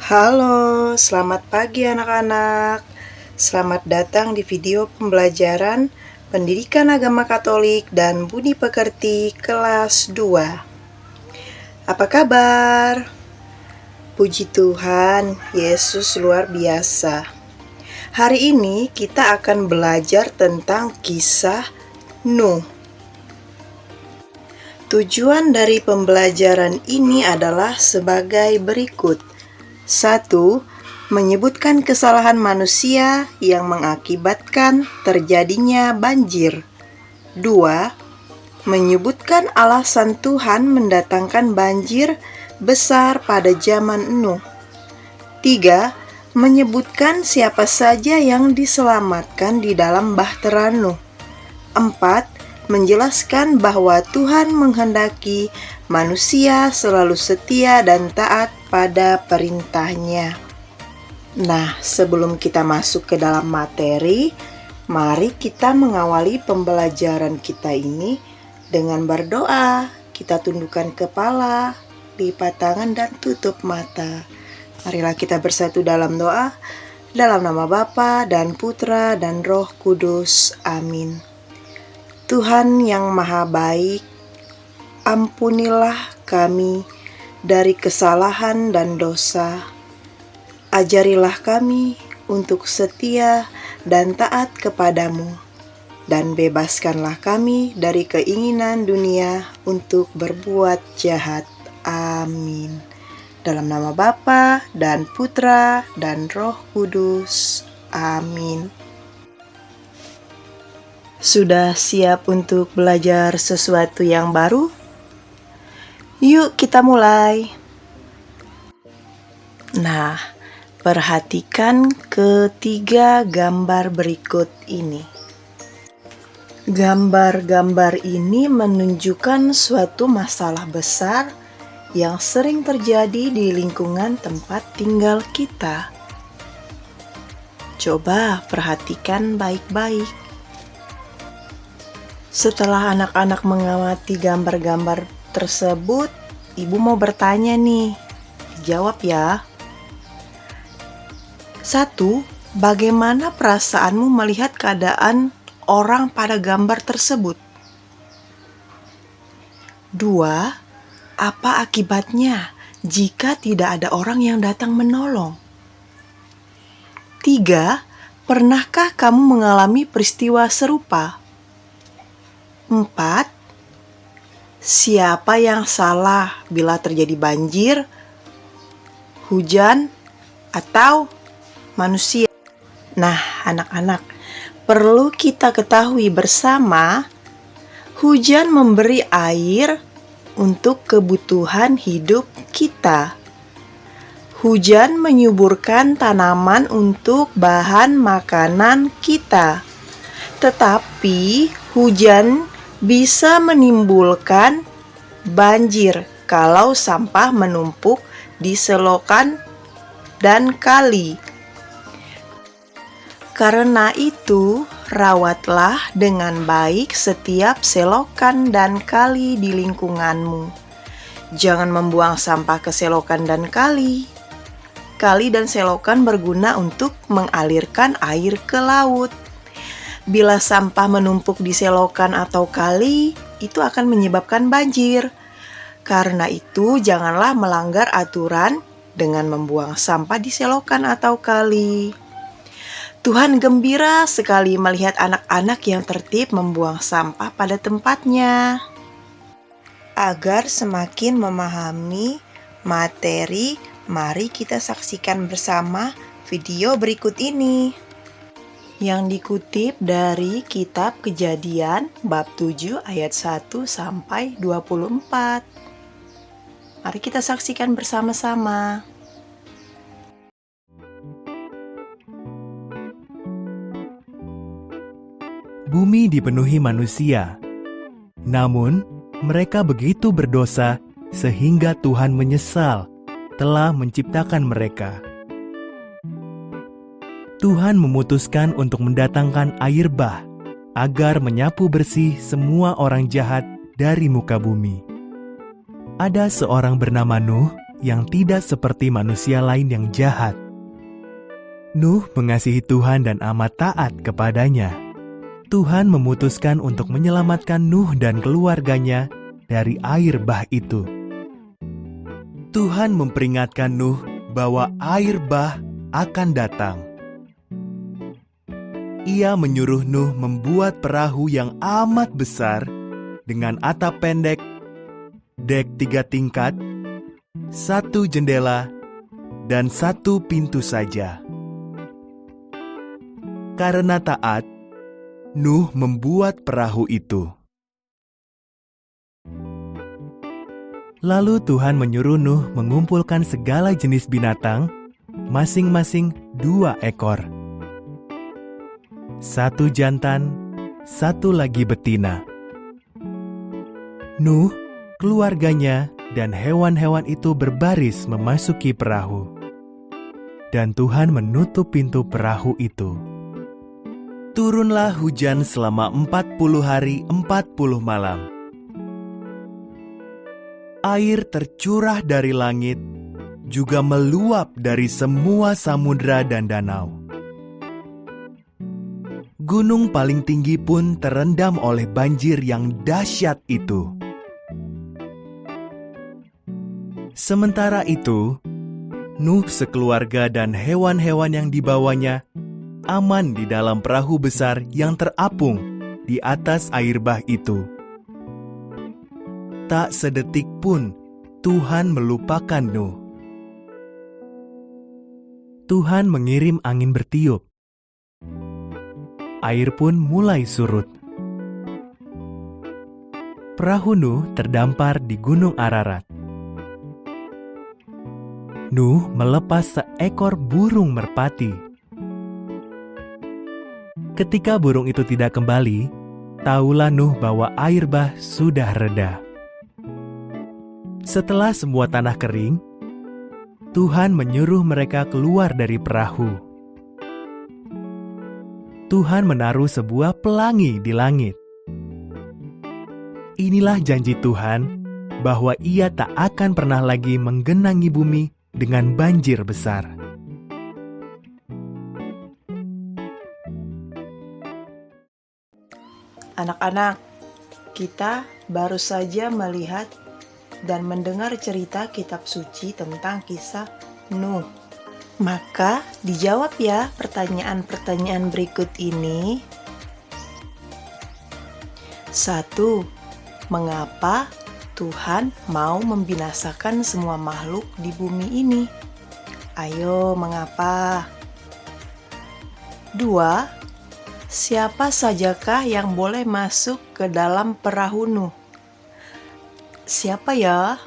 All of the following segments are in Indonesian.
Halo, selamat pagi anak-anak. Selamat datang di video pembelajaran Pendidikan Agama Katolik dan Budi Pekerti kelas 2. Apa kabar? Puji Tuhan, Yesus luar biasa. Hari ini kita akan belajar tentang kisah Nuh. Tujuan dari pembelajaran ini adalah sebagai berikut. 1. Menyebutkan kesalahan manusia yang mengakibatkan terjadinya banjir. 2. Menyebutkan alasan Tuhan mendatangkan banjir besar pada zaman Nuh. 3. Menyebutkan siapa saja yang diselamatkan di dalam bahtera Nuh. 4. Menjelaskan bahwa Tuhan menghendaki manusia selalu setia dan taat pada perintahnya. Nah, sebelum kita masuk ke dalam materi, mari kita mengawali pembelajaran kita ini dengan berdoa. Kita tundukkan kepala, lipat tangan, dan tutup mata. Marilah kita bersatu dalam doa, dalam nama Bapa dan Putra dan Roh Kudus. Amin. Tuhan yang Maha Baik, ampunilah kami dari kesalahan dan dosa. Ajarilah kami untuk setia dan taat kepadamu, dan bebaskanlah kami dari keinginan dunia untuk berbuat jahat. Amin. Dalam nama Bapa dan Putra dan Roh Kudus. Amin. Sudah siap untuk belajar sesuatu yang baru? Yuk kita mulai. Nah, perhatikan ketiga gambar berikut ini. Gambar-gambar ini menunjukkan suatu masalah besar yang sering terjadi di lingkungan tempat tinggal kita. Coba perhatikan baik-baik. Setelah anak-anak mengamati gambar-gambar tersebut, Ibu mau bertanya nih. Jawab ya. 1. Bagaimana perasaanmu melihat keadaan orang pada gambar tersebut? 2. Apa akibatnya jika tidak ada orang yang datang menolong? 3. Pernahkah kamu mengalami peristiwa serupa? 4. Siapa yang salah bila terjadi banjir, hujan, atau manusia? Nah, anak-anak, perlu kita ketahui bersama, hujan memberi air untuk kebutuhan hidup kita. Hujan menyuburkan tanaman untuk bahan makanan kita. Tetapi hujan bisa menimbulkan banjir kalau sampah menumpuk di selokan dan kali. Karena itu, rawatlah dengan baik setiap selokan dan kali di lingkunganmu. Jangan membuang sampah ke selokan dan kali. Kali dan selokan berguna untuk mengalirkan air ke laut. Bila sampah menumpuk di selokan atau kali, itu akan menyebabkan banjir. Karena itu, janganlah melanggar aturan dengan membuang sampah di selokan atau kali. Tuhan gembira sekali melihat anak-anak yang tertib membuang sampah pada tempatnya. Agar semakin memahami materi, mari kita saksikan bersama video berikut ini. Yang dikutip dari kitab Kejadian bab 7 ayat 1 sampai 24. Mari kita saksikan bersama-sama. Bumi dipenuhi manusia. Namun, mereka begitu berdosa sehingga Tuhan menyesal telah menciptakan mereka. Tuhan memutuskan untuk mendatangkan air bah agar menyapu bersih semua orang jahat dari muka bumi. Ada seorang bernama Nuh yang tidak seperti manusia lain yang jahat. Nuh mengasihi Tuhan dan amat taat kepadanya. Tuhan memutuskan untuk menyelamatkan Nuh dan keluarganya dari air bah itu. Tuhan memperingatkan Nuh bahwa air bah akan datang. Ia menyuruh Nuh membuat perahu yang amat besar dengan atap pendek, dek 3 tingkat, 1 jendela, dan 1 pintu saja. Karena taat, Nuh membuat perahu itu. Lalu Tuhan menyuruh Nuh mengumpulkan segala jenis binatang, masing-masing 2 ekor. 1 jantan, 1 lagi betina. Nuh, keluarganya, dan hewan-hewan itu berbaris memasuki perahu. Dan Tuhan menutup pintu perahu itu. Turunlah hujan selama 40 hari 40 malam. Air tercurah dari langit, juga meluap dari semua samudra dan danau. Gunung paling tinggi pun terendam oleh banjir yang dahsyat itu. Sementara itu, Nuh sekeluarga dan hewan-hewan yang dibawanya aman di dalam perahu besar yang terapung di atas air bah itu. Tak sedetik pun Tuhan melupakan Nuh. Tuhan mengirim angin bertiup. Air pun mulai surut. Perahu Nuh terdampar di Gunung Ararat. Nuh melepas seekor burung merpati. Ketika burung itu tidak kembali, tahulah Nuh bahwa air bah sudah reda. Setelah semua tanah kering, Tuhan menyuruh mereka keluar dari perahu. Tuhan menaruh sebuah pelangi di langit. Inilah janji Tuhan bahwa Ia tak akan pernah lagi menggenangi bumi dengan banjir besar. Anak-anak, kita baru saja melihat dan mendengar cerita kitab suci tentang kisah Nuh. Maka dijawab ya pertanyaan-pertanyaan berikut ini. 1. Mengapa Tuhan mau membinasakan semua makhluk di bumi ini? Ayo, mengapa? 2. Siapa sajakah yang boleh masuk ke dalam perahu Nuh? Siapa ya?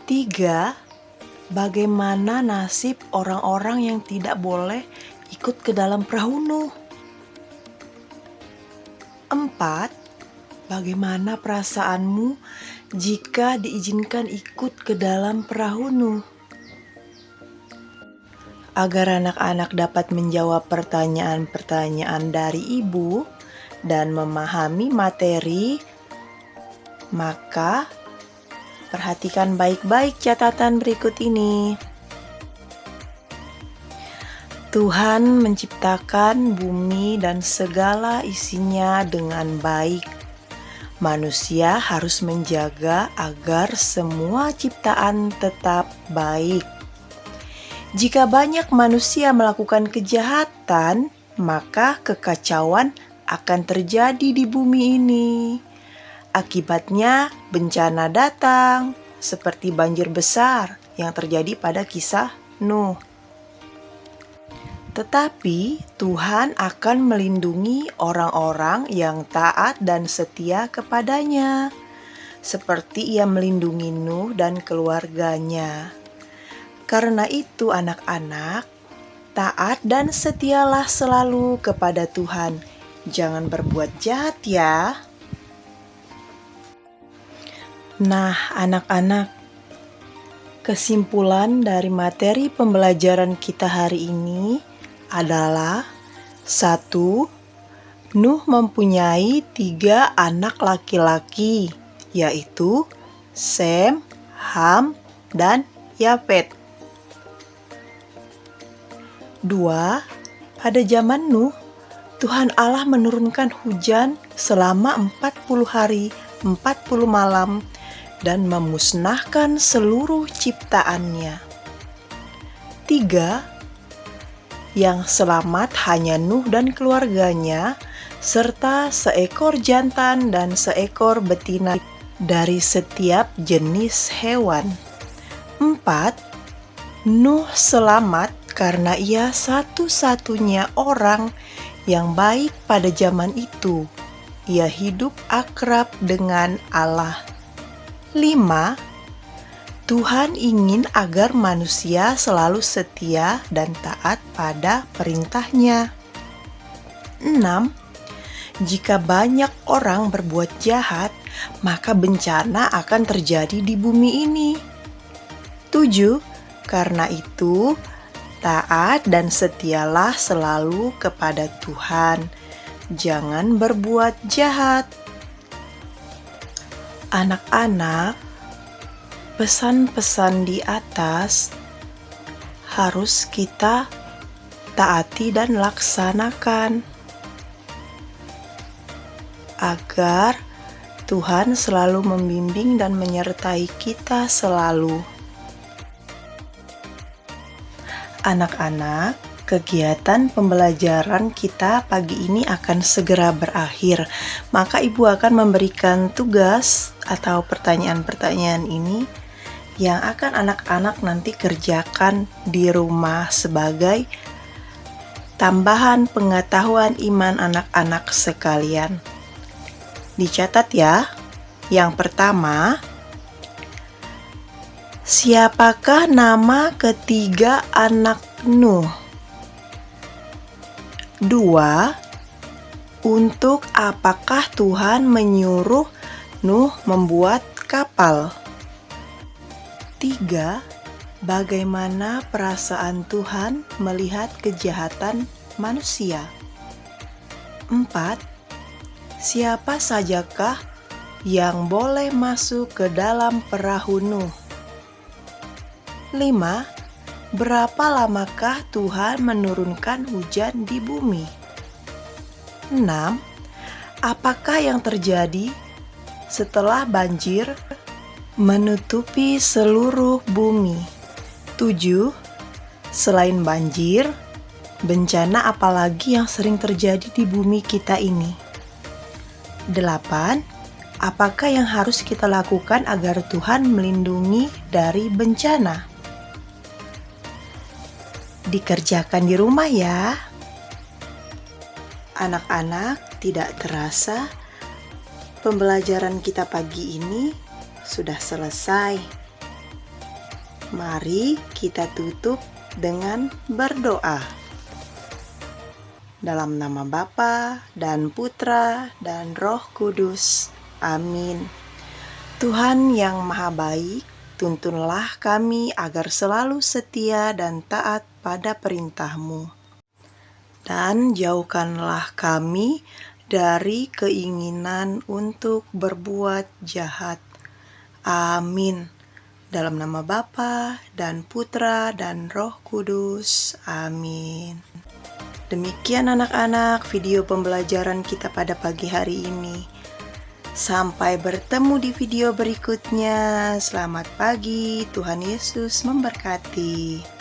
3. Bagaimana nasib orang-orang yang tidak boleh ikut ke dalam perahu Nuh? 4. Bagaimana perasaanmu jika diizinkan ikut ke dalam perahu Nuh? Agar anak-anak dapat menjawab pertanyaan-pertanyaan dari ibu dan memahami materi, maka perhatikan baik-baik catatan berikut ini. Tuhan menciptakan bumi dan segala isinya dengan baik. Manusia harus menjaga agar semua ciptaan tetap baik. Jika banyak manusia melakukan kejahatan, maka kekacauan akan terjadi di bumi ini. Akibatnya bencana datang, seperti banjir besar yang terjadi pada kisah Nuh. Tetapi Tuhan akan melindungi orang-orang yang taat dan setia kepadanya, seperti Ia melindungi Nuh dan keluarganya. Karena itu anak-anak, taat dan setialah selalu kepada Tuhan. Jangan berbuat jahat ya. Nah, anak-anak, kesimpulan dari materi pembelajaran kita hari ini adalah 1. Nuh mempunyai 3 anak laki-laki, yaitu Sem, Ham, dan Yafet. 2. Pada zaman Nuh, Tuhan Allah menurunkan hujan selama 40 hari, 40 malam, dan memusnahkan seluruh ciptaannya. 3. Yang selamat hanya Nuh dan keluarganya, serta seekor jantan dan seekor betina dari setiap jenis hewan. 4. Nuh selamat karena ia satu-satunya orang yang baik pada zaman itu. Ia hidup akrab dengan Allah. 5. Tuhan ingin agar manusia selalu setia dan taat pada perintahnya. 6. Jika banyak orang berbuat jahat, maka bencana akan terjadi di bumi ini. 7. Karena itu, taat dan setialah selalu kepada Tuhan. Jangan berbuat jahat. Anak-anak, pesan-pesan di atas harus kita taati dan laksanakan agar Tuhan selalu membimbing dan menyertai kita selalu. Anak-anak, kegiatan pembelajaran kita pagi ini akan segera berakhir. Maka Ibu akan memberikan tugas atau pertanyaan-pertanyaan ini yang akan anak-anak nanti kerjakan di rumah sebagai tambahan pengetahuan iman anak-anak sekalian. Dicatat ya. Yang pertama, siapakah nama ketiga anak Nuh? 2. Untuk apakah Tuhan menyuruh Nuh membuat kapal? 3. Bagaimana perasaan Tuhan melihat kejahatan manusia? 4. Siapa sajakah yang boleh masuk ke dalam perahu Nuh? 5. Berapa lamakah Tuhan menurunkan hujan di bumi? 6. Apakah yang terjadi setelah banjir menutupi seluruh bumi? 7. Selain banjir, bencana apalagi yang sering terjadi di bumi kita ini? 8. Apakah yang harus kita lakukan agar Tuhan melindungi dari bencana? Dikerjakan di rumah ya. Anak-anak, tidak terasa pembelajaran kita pagi ini sudah selesai. Mari kita tutup dengan berdoa. Dalam nama Bapa dan Putra dan Roh Kudus. Amin. Tuhan yang Maha Baik, tuntunlah kami agar selalu setia dan taat pada perintah-Mu. Dan jauhkanlah kami dari keinginan untuk berbuat jahat. Amin. Dalam nama Bapa dan Putra dan Roh Kudus. Amin. Demikian anak-anak video pembelajaran kita pada pagi hari ini. Sampai bertemu di video berikutnya. Selamat pagi, Tuhan Yesus memberkati.